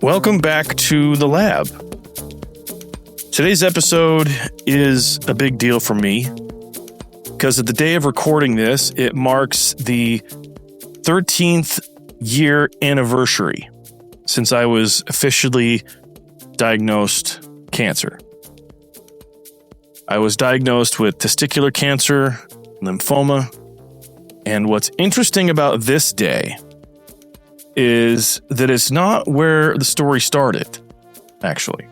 Welcome back to the lab. Today's episode is a big deal for me because at the day of recording this, it marks the 13th year anniversary since I was officially diagnosed cancer. I was diagnosed with testicular cancer, lymphoma, and what's interesting about this day is that it's not where the story started, actually.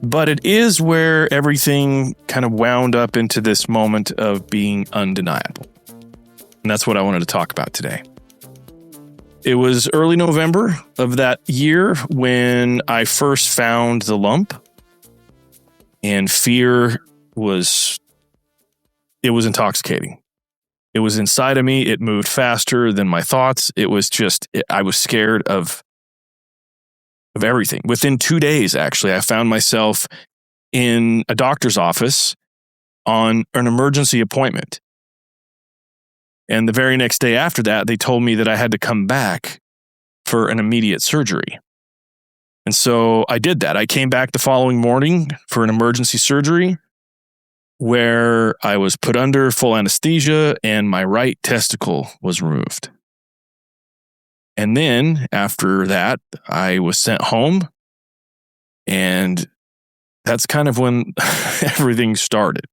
But it is where everything kind of wound up into this moment of being undeniable. And that's what I wanted to talk about today. It was early November of that year when I first found the lump. And fear was intoxicating. It was inside of me. It moved faster than my thoughts. It was I was scared of everything. Within 2 days, actually, I found myself in a doctor's office on an emergency appointment. And the very next day after that, they told me that I had to come back for an immediate surgery. And so I did that. I came back the following morning for an emergency surgery where I was put under full anesthesia and my right testicle was removed. And then after that, I was sent home, and that's kind of when everything started.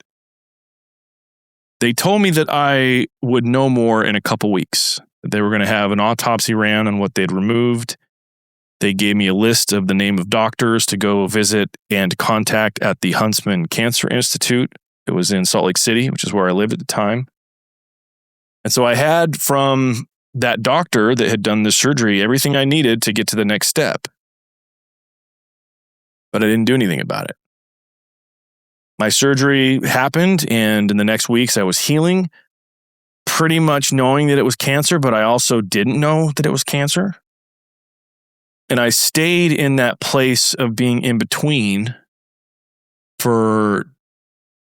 They told me that I would know more in a couple weeks. They were going to have an autopsy ran on what they'd removed. They gave me a list of the name of doctors to go visit and contact at the Huntsman Cancer Institute. It was in Salt Lake City, which is where I lived at the time. And so I had from that doctor that had done this surgery everything I needed to get to the next step. But I didn't do anything about it. My surgery happened, and in the next weeks I was healing, pretty much knowing that it was cancer, but I also didn't know that it was cancer. And I stayed in that place of being in between for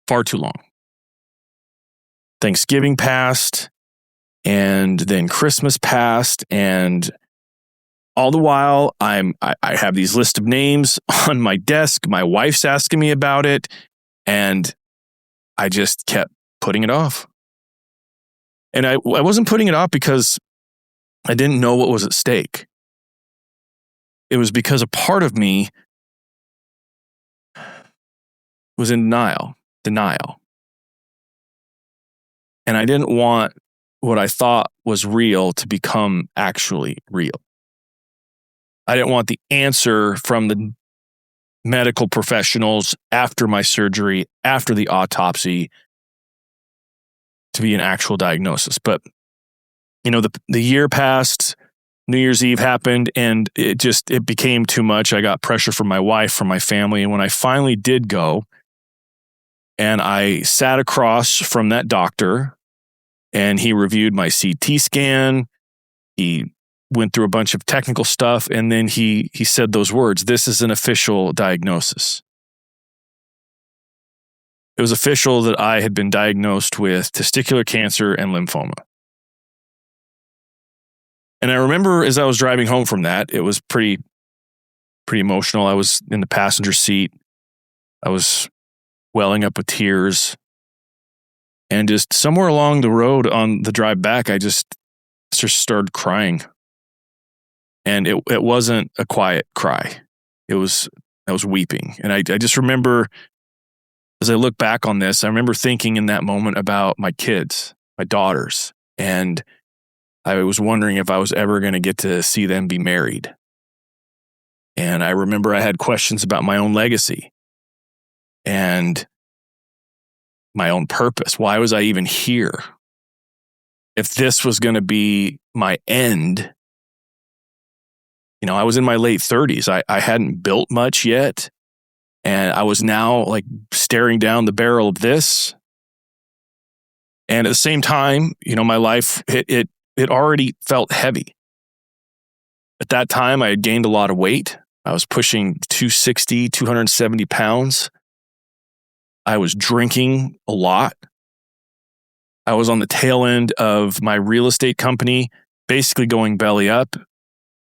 far too long. Thanksgiving passed, and then Christmas passed, and all the while I have these list of names on my desk. My wife's asking me about it, and I just kept putting it off. And I wasn't putting it off because I didn't know what was at stake. It was because a part of me was in denial. And I didn't want what I thought was real to become actually real. I didn't want the answer from the medical professionals after my surgery, after the autopsy, to be an actual diagnosis. But, the year passed, New Year's Eve happened, and it became too much. I got pressure from my wife, from my family. And when I finally did go, and I sat across from that doctor, and he reviewed my CT scan. He went through a bunch of technical stuff, and then he said those words, "This is an official diagnosis." It was official that I had been diagnosed with testicular cancer and lymphoma. And I remember as I was driving home from that, it was pretty emotional. I was in the passenger seat. I was welling up with tears. And just somewhere along the road on the drive back, I just started crying. And it wasn't a quiet cry. I was weeping. And I just remember, as I look back on this, I remember thinking in that moment about my kids, my daughters, and I was wondering if I was ever going to get to see them be married. And I remember I had questions about my own legacy and my own purpose. Why was I even here? If this was going to be my end, I was in my late 30s. I hadn't built much yet. And I was now like staring down the barrel of this. And at the same time, my life, it already felt heavy. At that time, I had gained a lot of weight. I was pushing 260, 270 pounds. I was drinking a lot. I was on the tail end of my real estate company, basically going belly up.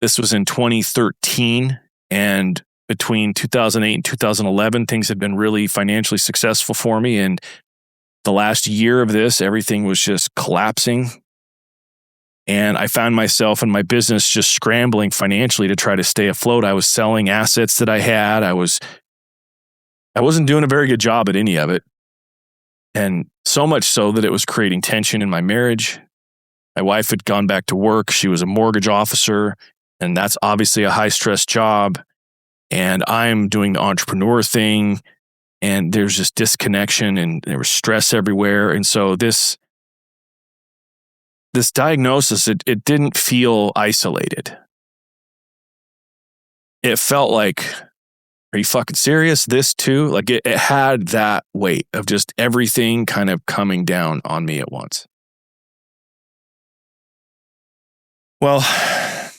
This was in 2013. And between 2008 and 2011, things had been really financially successful for me. And the last year of this, everything was just collapsing. And I found myself and my business just scrambling financially to try to stay afloat. I was selling assets that I had. I wasn't doing a very good job at any of it. And so much so that it was creating tension in my marriage. My wife had gone back to work. She was a mortgage officer, and that's obviously a high stress job. And I'm doing the entrepreneur thing, and there's just disconnection and there was stress everywhere. And so this diagnosis, it didn't feel isolated. It felt like, are you fucking serious? This too? Like it had that weight of just everything kind of coming down on me at once. Well, I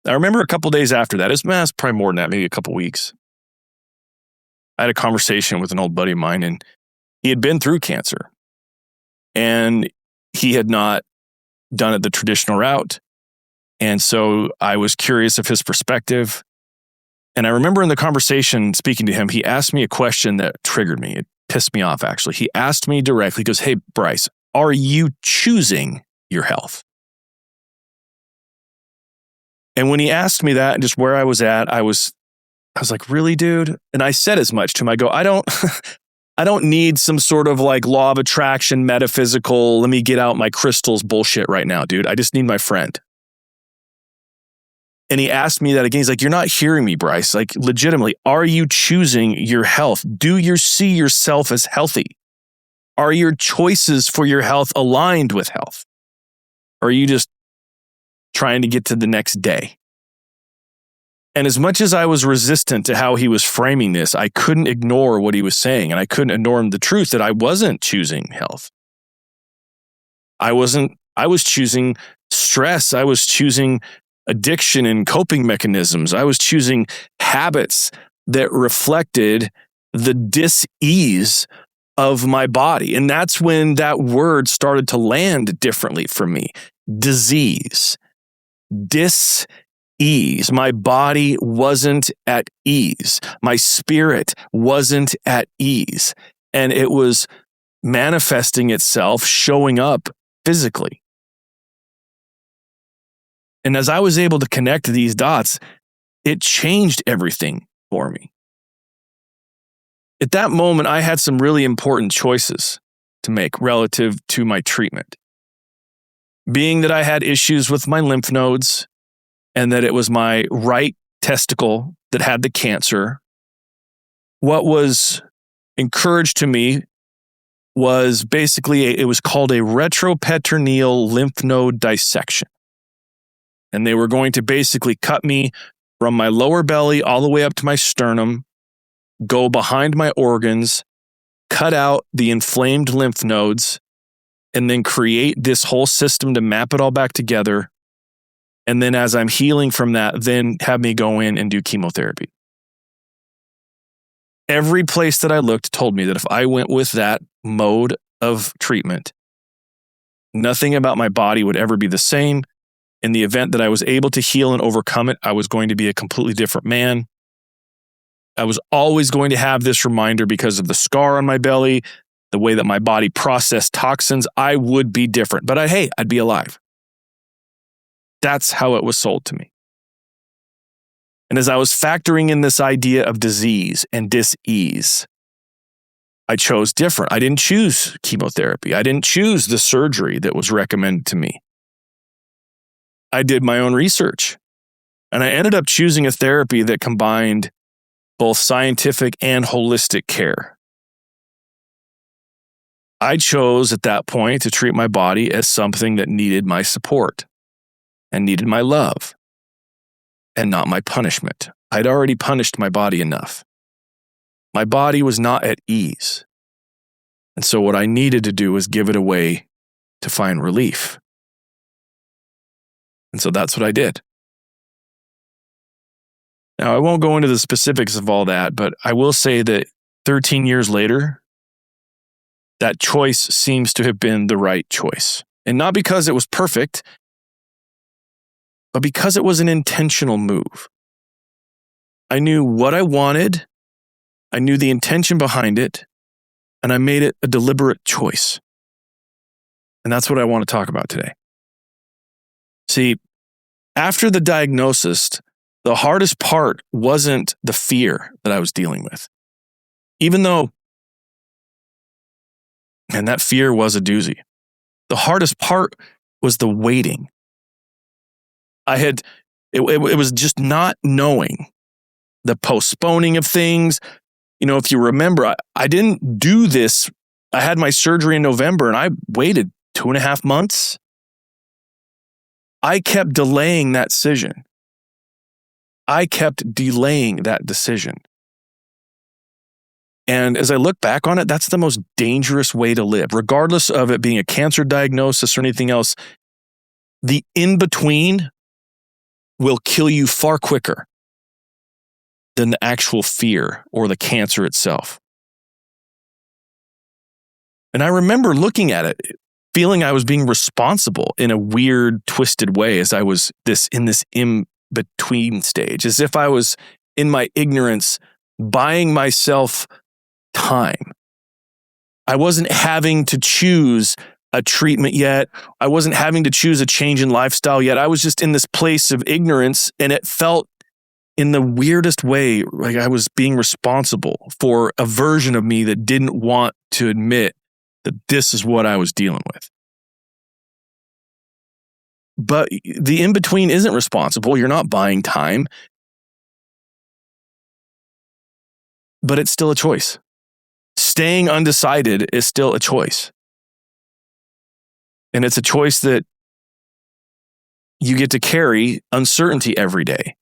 remember a couple days after that, it's probably more than that, maybe a couple weeks. I had a conversation with an old buddy of mine, and he had been through cancer, and he had not done it the traditional route. And so I was curious of his perspective. And I remember in the conversation speaking to him, he asked me a question that triggered me. It pissed me off, actually. He asked me directly, he goes, "Hey, Bryce, are you choosing your health?" And when he asked me that and just where I was at, I was like, really, dude? And I said as much to him. I go, I don't need some sort of like law of attraction, metaphysical, let me get out my crystals bullshit right now, dude. I just need my friend. And he asked me that again. He's like, you're not hearing me, Bryce. Like, legitimately, are you choosing your health? Do you see yourself as healthy? Are your choices for your health aligned with health? Or are you just trying to get to the next day? And as much as I was resistant to how he was framing this, I couldn't ignore what he was saying. And I couldn't ignore the truth that I wasn't choosing health. I was choosing stress. I was choosing addiction and coping mechanisms. I was choosing habits that reflected the dis-ease of my body. And that's when that word started to land differently for me. Disease. Dis-ease. My body wasn't at ease. My spirit wasn't at ease. And it was manifesting itself, showing up physically. And as I was able to connect these dots, it changed everything for me. At that moment, I had some really important choices to make relative to my treatment. Being that I had issues with my lymph nodes and that it was my right testicle that had the cancer, what was encouraged to me was basically, it was called a retroperitoneal lymph node dissection. And they were going to basically cut me from my lower belly all the way up to my sternum, go behind my organs, cut out the inflamed lymph nodes, and then create this whole system to map it all back together. And then as I'm healing from that, then have me go in and do chemotherapy. Every place that I looked told me that if I went with that mode of treatment, nothing about my body would ever be the same. In the event that I was able to heal and overcome it, I was going to be a completely different man. I was always going to have this reminder because of the scar on my belly, the way that my body processed toxins. I would be different, but I'd be alive. That's how it was sold to me. And as I was factoring in this idea of disease and dis-ease, I chose different. I didn't choose chemotherapy. I didn't choose the surgery that was recommended to me. I did my own research, and I ended up choosing a therapy that combined both scientific and holistic care. I chose at that point to treat my body as something that needed my support and needed my love and not my punishment. I'd already punished my body enough. My body was not at ease. And so what I needed to do was give it a way to find relief. And so that's what I did. Now, I won't go into the specifics of all that, but I will say that 13 years later, that choice seems to have been the right choice. And not because it was perfect, but because it was an intentional move. I knew what I wanted, I knew the intention behind it, and I made it a deliberate choice. And that's what I want to talk about today. See, after the diagnosis, the hardest part wasn't the fear that I was dealing with. Even though, and that fear was a doozy. The hardest part was the waiting. It was just not knowing, the postponing of things. You know, if you remember, I didn't do this. I had my surgery in November and I waited 2.5 months. I kept delaying that decision. And as I look back on it, that's the most dangerous way to live, regardless of it being a cancer diagnosis or anything else. The in-between will kill you far quicker than the actual fear or the cancer itself. And I remember looking at it, feeling I was being responsible in a weird, twisted way as I was in this in-between stage, as if I was, in my ignorance, buying myself time. I wasn't having to choose a treatment yet. I wasn't having to choose a change in lifestyle yet. I was just in this place of ignorance, and it felt in the weirdest way like I was being responsible for a version of me that didn't want to admit that this is what I was dealing with. But the in-between isn't responsible. You're not buying time. But it's still a choice. Staying undecided is still a choice. And it's a choice that you get to carry uncertainty every day.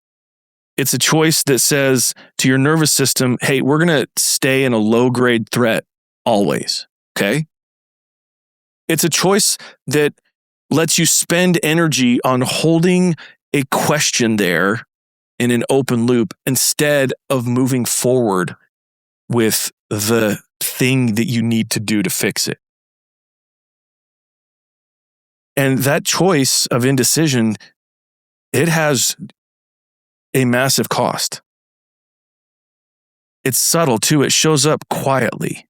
It's a choice that says to your nervous system, hey, we're going to stay in a low-grade threat always, okay? It's a choice that lets you spend energy on holding a question there in an open loop instead of moving forward with the thing that you need to do to fix it. And that choice of indecision, it has a massive cost. It's subtle too. It shows up quietly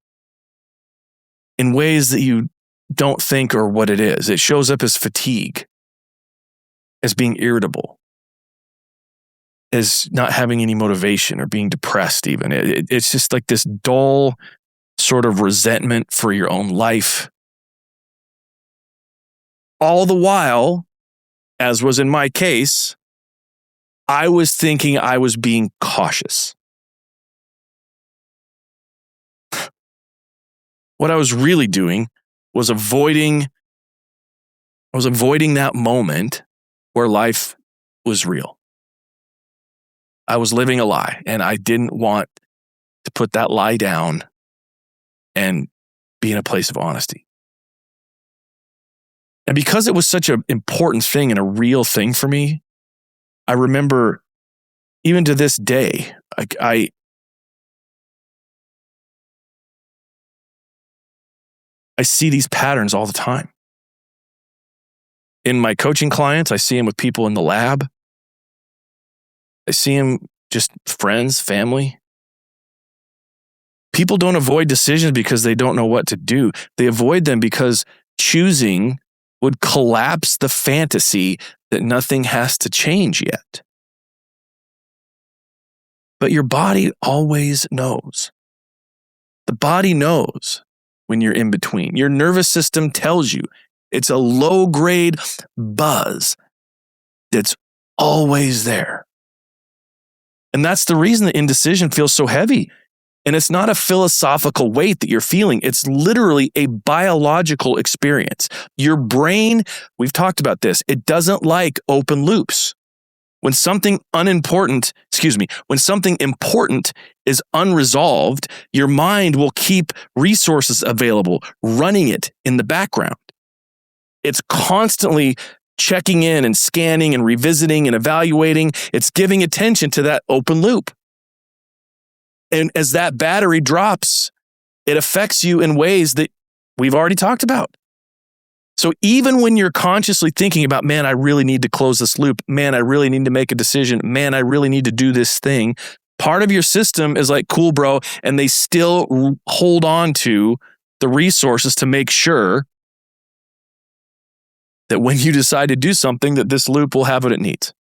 in ways that you don't think are what it is. It shows up as fatigue, as being irritable, as not having any motivation or being depressed even. It's just like this dull sort of resentment for your own life. All the while, as was in my case, I was thinking I was being cautious. What I was really doing was avoiding that moment where life was real. I was living a lie, and I didn't want to put that lie down and be in a place of honesty. And because it was such an important thing and a real thing for me, I remember even to this day, I see these patterns all the time. In my coaching clients, I see them with people in the lab. I see them just friends, family. People don't avoid decisions because they don't know what to do. They avoid them because choosing would collapse the fantasy that nothing has to change yet. But your body always knows. The body knows when you're in between. Your nervous system tells you it's a low-grade buzz that's always there. And that's the reason the indecision feels so heavy. And it's not a philosophical weight that you're feeling. It's literally a biological experience. Your brain, we've talked about this, it doesn't like open loops. When something important is unresolved, your mind will keep resources available, running it in the background. It's constantly checking in and scanning and revisiting and evaluating. It's giving attention to that open loop. And as that battery drops, it affects you in ways that we've already talked about. So even when you're consciously thinking about, man, I really need to close this loop. Man, I really need to make a decision. Man, I really need to do this thing. Part of your system is like, cool, bro. And they still hold on to the resources to make sure that when you decide to do something, that this loop will have what it needs.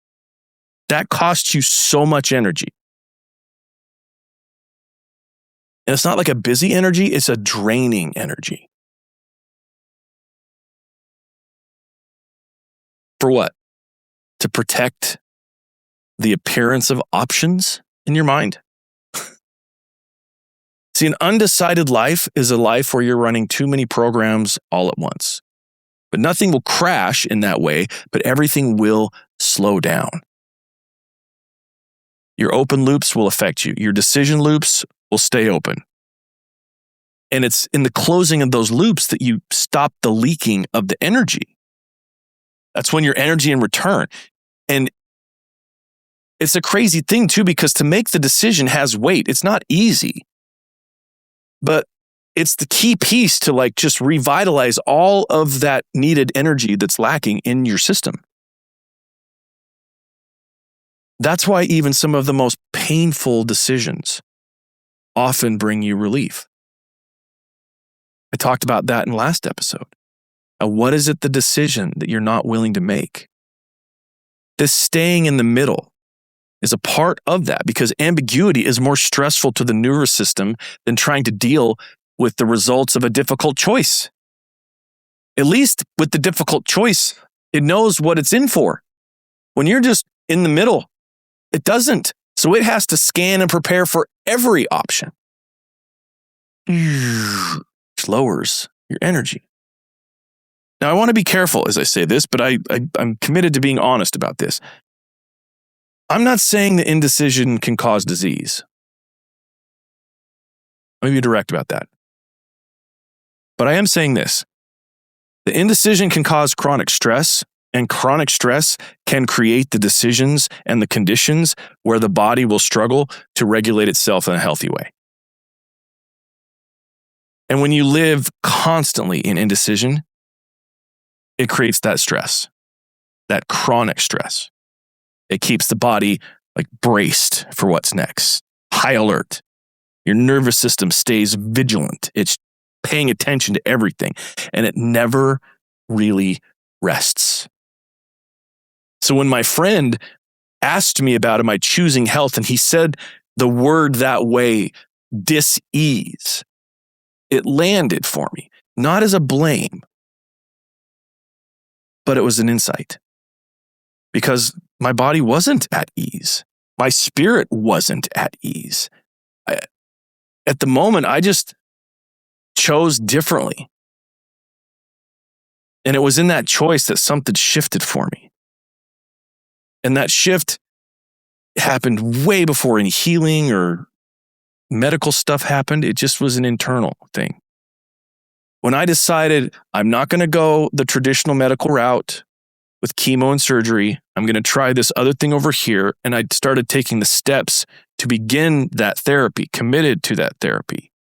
That costs you so much energy. And it's not like a busy energy, it's a draining energy. For what? To protect the appearance of options in your mind? See, an undecided life is a life where you're running too many programs all at once. But nothing will crash in that way, but everything will slow down. Your open loops will affect you. Your decision loops will stay open. And it's in the closing of those loops that you stop the leaking of the energy. That's when your energy in return. And it's a crazy thing too, because to make the decision has weight. It's not easy, but it's the key piece to like just revitalize all of that needed energy that's lacking in your system. That's why even some of the most painful decisions often bring you relief. I talked about that in last episode. What is it, the decision that you're not willing to make? This staying in the middle is a part of that, because ambiguity is more stressful to the nervous system than trying to deal with the results of a difficult choice. At least with the difficult choice, it knows what it's in for. When you're just in the middle, it doesn't. So it has to scan and prepare for every option. Which lowers your energy. Now, I want to be careful as I say this, but I'm committed to being honest about this. I'm not saying that indecision can cause disease. Let me be direct about that. But I am saying this. The indecision can cause chronic stress, and chronic stress can create the decisions and the conditions where the body will struggle to regulate itself in a healthy way. And when you live constantly in indecision, it creates that stress, that chronic stress. It keeps the body like braced for what's next, high alert. Your nervous system stays vigilant. It's paying attention to everything, and it never really rests. So when my friend asked me about, am I choosing health? And he said the word that way, dis-ease, it landed for me, not as a blame, but it was an insight. Because my body wasn't at ease. My spirit wasn't at ease. At the moment, I just chose differently. And it was in that choice that something shifted for me. And that shift happened way before any healing or medical stuff happened. It just was an internal thing. When I decided I'm not going to go the traditional medical route with chemo and surgery, I'm going to try this other thing over here. And I started taking the steps to begin that therapy, committed to that therapy.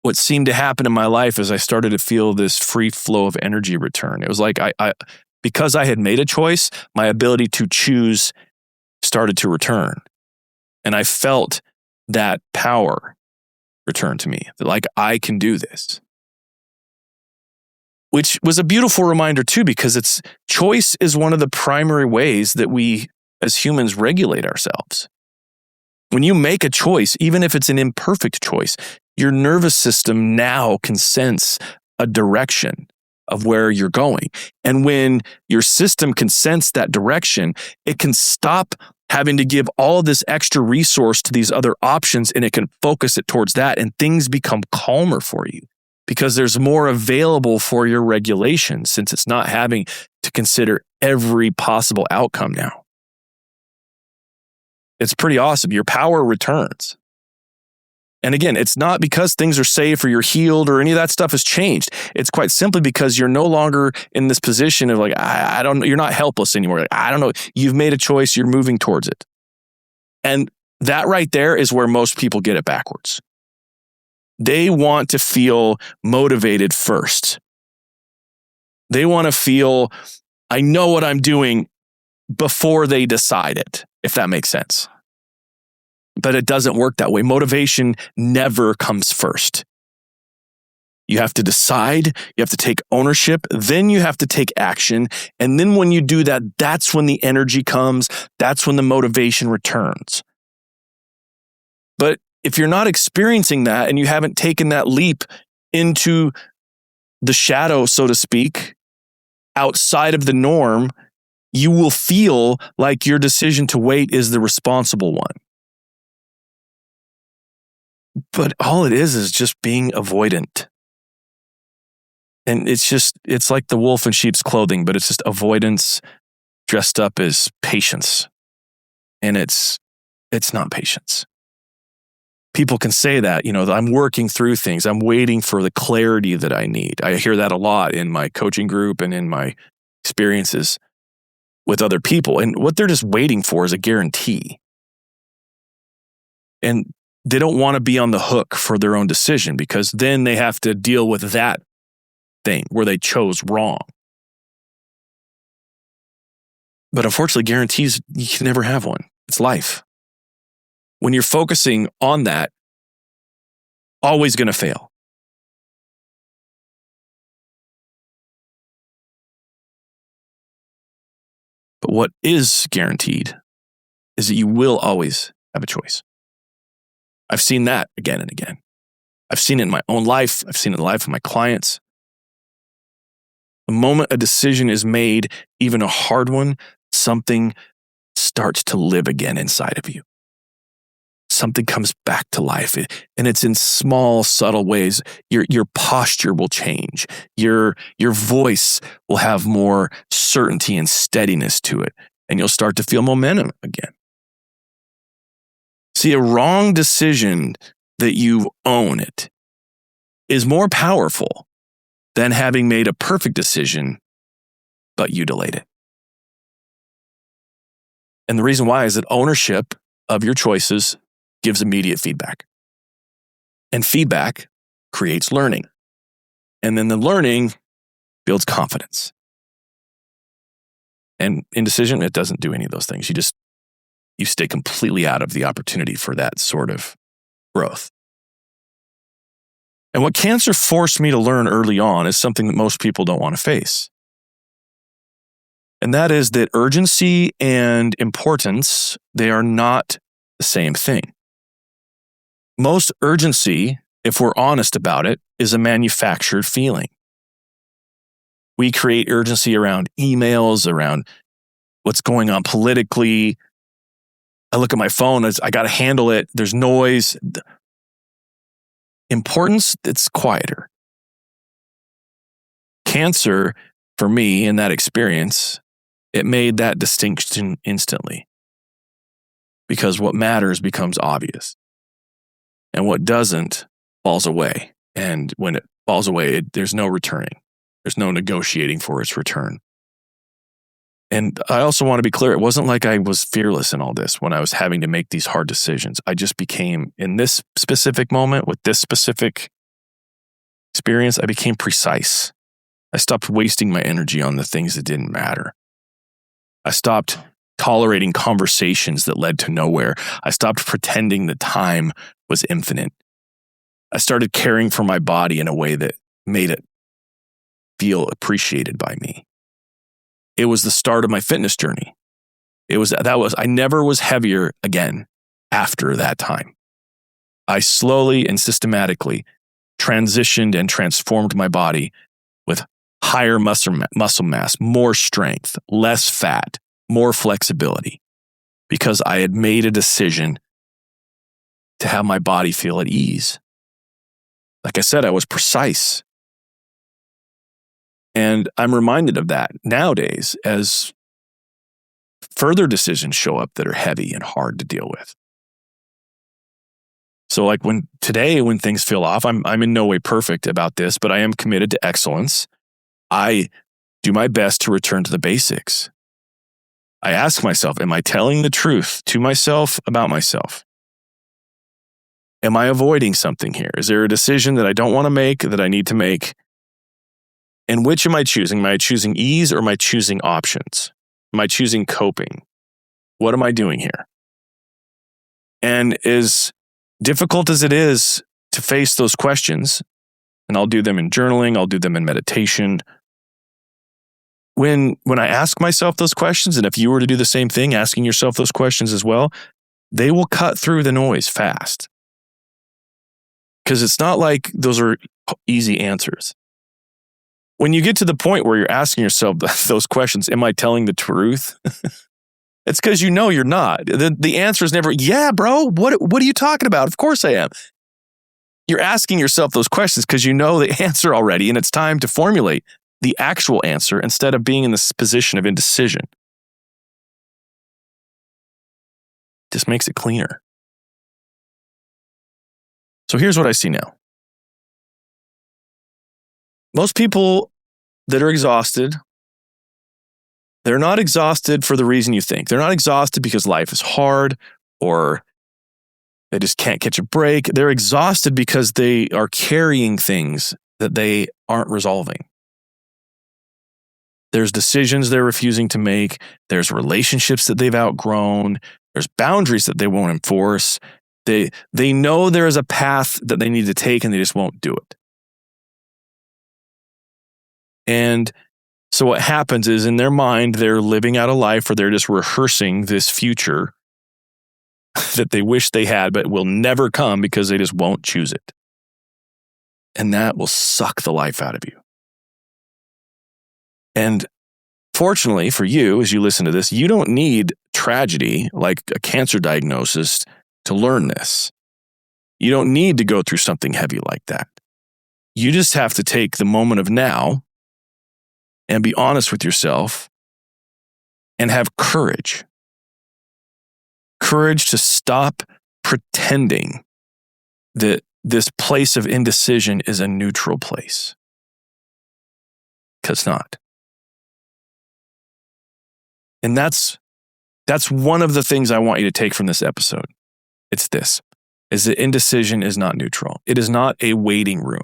What seemed to happen in my life is I started to feel this free flow of energy return. It was like because I had made a choice, my ability to choose started to return. And I felt that power return to me, that like I can do this. Which was a beautiful reminder too, because choice is one of the primary ways that we as humans regulate ourselves. When you make a choice, even if it's an imperfect choice, your nervous system now can sense a direction of where you're going. And when your system can sense that direction, it can stop having to give all of this extra resource to these other options, and it can focus it towards that, and things become calmer for you because there's more available for your regulation, since it's not having to consider every possible outcome now. It's pretty awesome. Your power returns. And again, it's not because things are safe or you're healed or any of that stuff has changed. It's quite simply because you're no longer in this position of like, I don't know, you're not helpless anymore. Like, I don't know. You've made a choice. You're moving towards it. And that right there is where most people get it backwards. They want to feel motivated first. They want to feel, I know what I'm doing before they decide it, if that makes sense. But it doesn't work that way. Motivation never comes first. You have to decide, you have to take ownership, then you have to take action. And then when you do that, that's when the energy comes, that's when the motivation returns. But if you're not experiencing that and you haven't taken that leap into the shadow, so to speak, outside of the norm, you will feel like your decision to wait is the responsible one. But all it is just being avoidant. And it's like the wolf in sheep's clothing, but it's just avoidance dressed up as patience. And it's not patience. People can say that, that I'm working through things. I'm waiting for the clarity that I need. I hear that a lot in my coaching group and in my experiences with other people. And what they're just waiting for is a guarantee. And they don't want to be on the hook for their own decision because then they have to deal with that thing where they chose wrong. But unfortunately, guarantees, you can never have one. It's life. When you're focusing on that, always going to fail. But what is guaranteed is that you will always have a choice. I've seen that again and again. I've seen it in my own life. I've seen it in the life of my clients. The moment a decision is made, even a hard one, something starts to live again inside of you. Something comes back to life, and it's in small, subtle ways. Your posture will change. Your voice will have more certainty and steadiness to it, and you'll start to feel momentum again. See, a wrong decision that you own it is more powerful than having made a perfect decision, but you delayed it. And the reason why is that ownership of your choices gives immediate feedback. And feedback creates learning. And then the learning builds confidence. And indecision, it doesn't do any of those things. You stay completely out of the opportunity for that sort of growth. And what cancer forced me to learn early on is something that most people don't want to face. And that is that urgency and importance, they are not the same thing. Most urgency, if we're honest about it, is a manufactured feeling. We create urgency around emails, around what's going on politically. I look at my phone, I got to handle it. There's noise. Importance, it's quieter. Cancer, for me, in that experience, it made that distinction instantly. Because what matters becomes obvious. And what doesn't falls away. And when it falls away, there's no returning. There's no negotiating for its return. And I also want to be clear, it wasn't like I was fearless in all this when I was having to make these hard decisions. I just became, in this specific moment, with this specific experience, I became precise. I stopped wasting my energy on the things that didn't matter. I stopped tolerating conversations that led to nowhere. I stopped pretending that time was infinite. I started caring for my body in a way that made it feel appreciated by me. It was the start of my fitness journey. I never was heavier again after that time. I slowly and systematically transitioned and transformed my body with higher muscle mass, more strength, less fat, more flexibility, because I had made a decision to have my body feel at ease. Like I said, I was precise. And I'm reminded of that nowadays as further decisions show up that are heavy and hard to deal with. So like when things feel off, I'm in no way perfect about this, but I am committed to excellence. I do my best to return to the basics. I ask myself, am I telling the truth to myself about myself? Am I avoiding something here? Is there a decision that I don't want to make that I need to make? And which am I choosing? Am I choosing ease or am I choosing options? Am I choosing coping? What am I doing here? And as difficult as it is to face those questions, and I'll do them in journaling, I'll do them in meditation. When I ask myself those questions, and if you were to do the same thing, asking yourself those questions as well, they will cut through the noise fast. Because it's not like those are easy answers. When you get to the point where you're asking yourself those questions, am I telling the truth? It's because you know you're not. The answer is never, yeah, bro, what are you talking about? Of course I am. You're asking yourself those questions because you know the answer already, and it's time to formulate the actual answer instead of being in this position of indecision. Just makes it cleaner. So here's what I see now. Most people that are exhausted, they're not exhausted for the reason you think. They're not exhausted because life is hard or they just can't catch a break. They're exhausted because they are carrying things that they aren't resolving. There's decisions they're refusing to make. There's relationships that they've outgrown. There's boundaries that they won't enforce. They know there is a path that they need to take and they just won't do it. And so what happens is in their mind, they're living out a life where they're just rehearsing this future that they wish they had, but will never come because they just won't choose it. And that will suck the life out of you. And fortunately for you, as you listen to this, you don't need tragedy like a cancer diagnosis to learn this. You don't need to go through something heavy like that. You just have to take the moment of now and be honest with yourself and have courage. Courage to stop pretending that this place of indecision is a neutral place. Because it's not. And that's one of the things I want you to take from this episode. It's this, is that indecision is not neutral. It is not a waiting room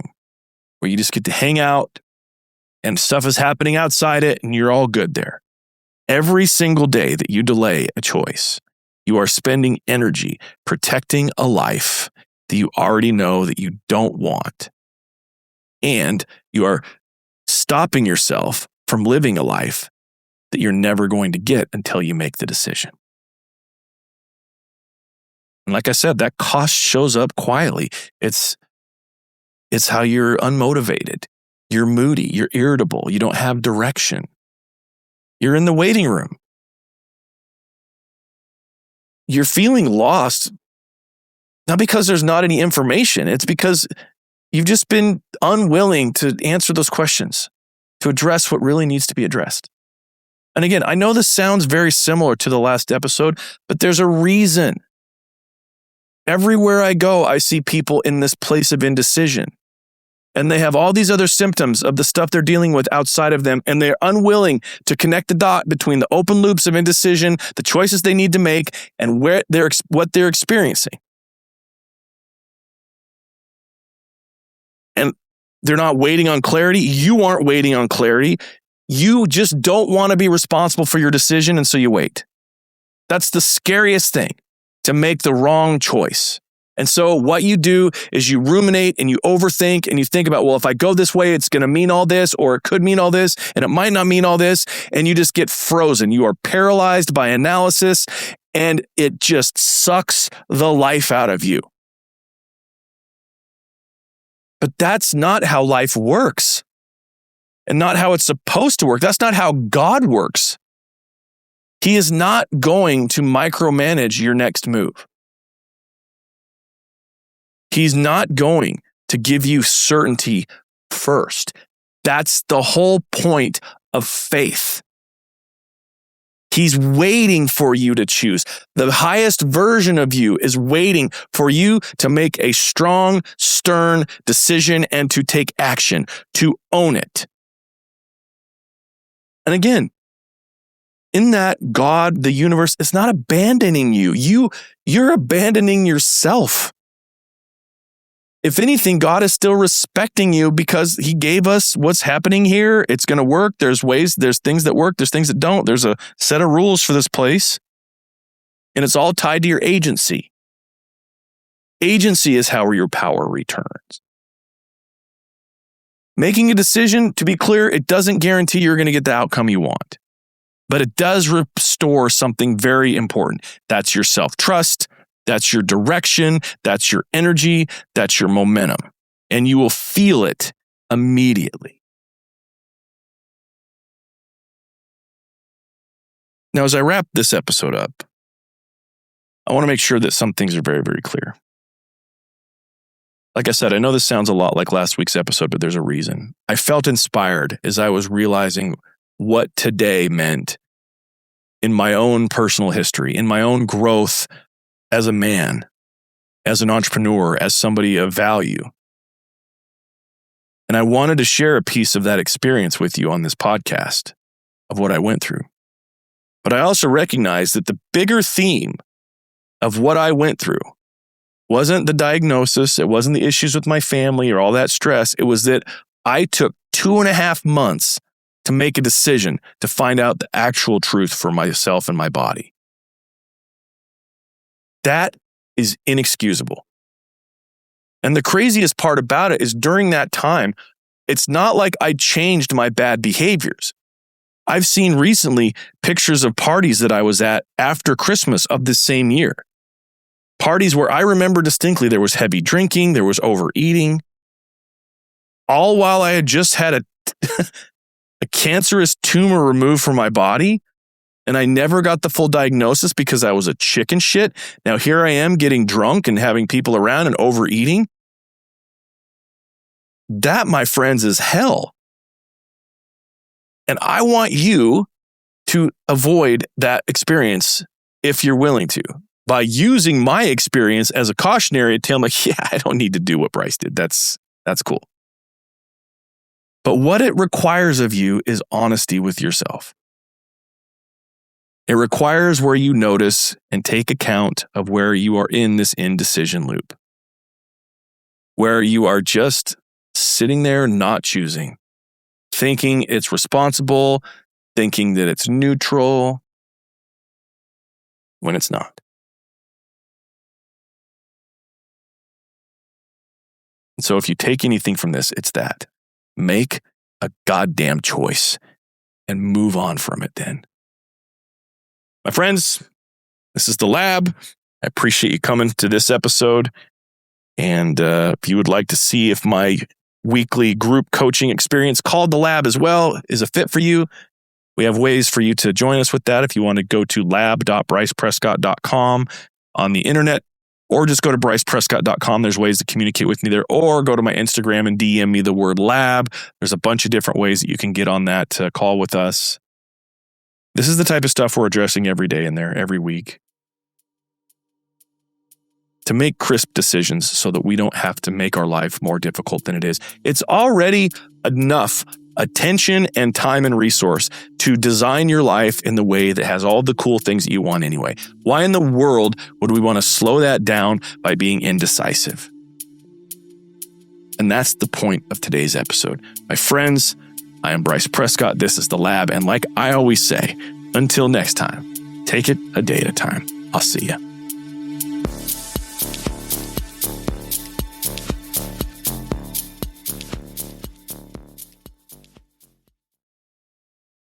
where you just get to hang out and stuff is happening outside it and you're all good there. Every single day that you delay a choice, you are spending energy protecting a life that you already know that you don't want. And you are stopping yourself from living a life that you're never going to get until you make the decision. And like I said, that cost shows up quietly. It's how you're unmotivated. You're moody. You're irritable. You don't have direction. You're in the waiting room. You're feeling lost, not because there's not any information. It's because you've just been unwilling to answer those questions, to address what really needs to be addressed. And again, I know this sounds very similar to the last episode, but there's a reason. Everywhere I go, I see people in this place of indecision. And they have all these other symptoms of the stuff they're dealing with outside of them, and they're unwilling to connect the dot between the open loops of indecision, the choices they need to make, and what they're experiencing. And they're not waiting on clarity. You aren't waiting on clarity. You just don't want to be responsible for your decision, and so you wait. That's the scariest thing, to make the wrong choice. And so what you do is you ruminate and you overthink and you think about, well, if I go this way, it's going to mean all this, or it could mean all this, and it might not mean all this. And you just get frozen. You are paralyzed by analysis, and it just sucks the life out of you. But that's not how life works, and not how it's supposed to work. That's not how God works. He is not going to micromanage your next move. He's not going to give you certainty first. That's the whole point of faith. He's waiting for you to choose. The highest version of you is waiting for you to make a strong, stern decision and to take action, to own it. And again, in that, God, the universe, is not abandoning you. You're abandoning yourself. if anything, God is still respecting you because he gave us what's happening here. It's going to work. There's things that work. There's things that don't. There's a set of rules for this place. And it's all tied to your agency. Agency is how your power returns. Making a decision, to be clear, it doesn't guarantee you're going to get the outcome you want. But it does restore something very important. That's your self-trust. That's your direction. That's your energy. That's your momentum. And you will feel it immediately. Now, as I wrap this episode up, I want to make sure that some things are very, very clear. Like I said, I know this sounds a lot like last week's episode, but there's a reason. I felt inspired as I was realizing what today meant in my own personal history, in my own growth as a man, as an entrepreneur, as somebody of value. And I wanted to share a piece of that experience with you on this podcast of what I went through. But I also recognize that the bigger theme of what I went through wasn't the diagnosis, it wasn't the issues with my family or all that stress. It was that I took 2.5 months to make a decision to find out the actual truth for myself and my body. That is inexcusable. And the craziest part about it is during that time, it's not like I changed my bad behaviors. I've seen recently pictures of parties that I was at after Christmas of this same year. Parties where I remember distinctly there was heavy drinking, there was overeating, all while I had just had a cancerous tumor removed from my body. And I never got the full diagnosis because I was a chicken shit. Now here I am getting drunk and having people around and overeating. That, my friends, is hell. And I want you to avoid that experience if you're willing to, by using my experience as a cautionary tale. I'm like, yeah, I don't need to do what Bryce did. That's cool. But what it requires of you is honesty with yourself. It requires where you notice and take account of where you are in this indecision loop, where you are just sitting there not choosing, thinking it's responsible, thinking that it's neutral, when it's not. And so if you take anything from this, it's that. Make a goddamn choice and move on from it then. My friends, this is The Lab. I appreciate you coming to this episode. And if you would like to see if my weekly group coaching experience called The Lab as well is a fit for you, we have ways for you to join us with that. If you want to go to lab.bryceprescott.com on the internet, or just go to bryceprescott.com. There's ways to communicate with me there, or go to my Instagram and DM me the word lab. There's a bunch of different ways that you can get on that call with us. This is the type of stuff we're addressing every day in there, every week, to make crisp decisions so that we don't have to make our life more difficult than it is. It's already enough attention and time and resource to design your life in the way that has all the cool things that you want anyway. Why in the world would we want to slow that down by being indecisive? And that's the point of today's episode. My friends, I am Bryce Prescott. This is The Lab. And like I always say, until next time, take it a day at a time. I'll see you.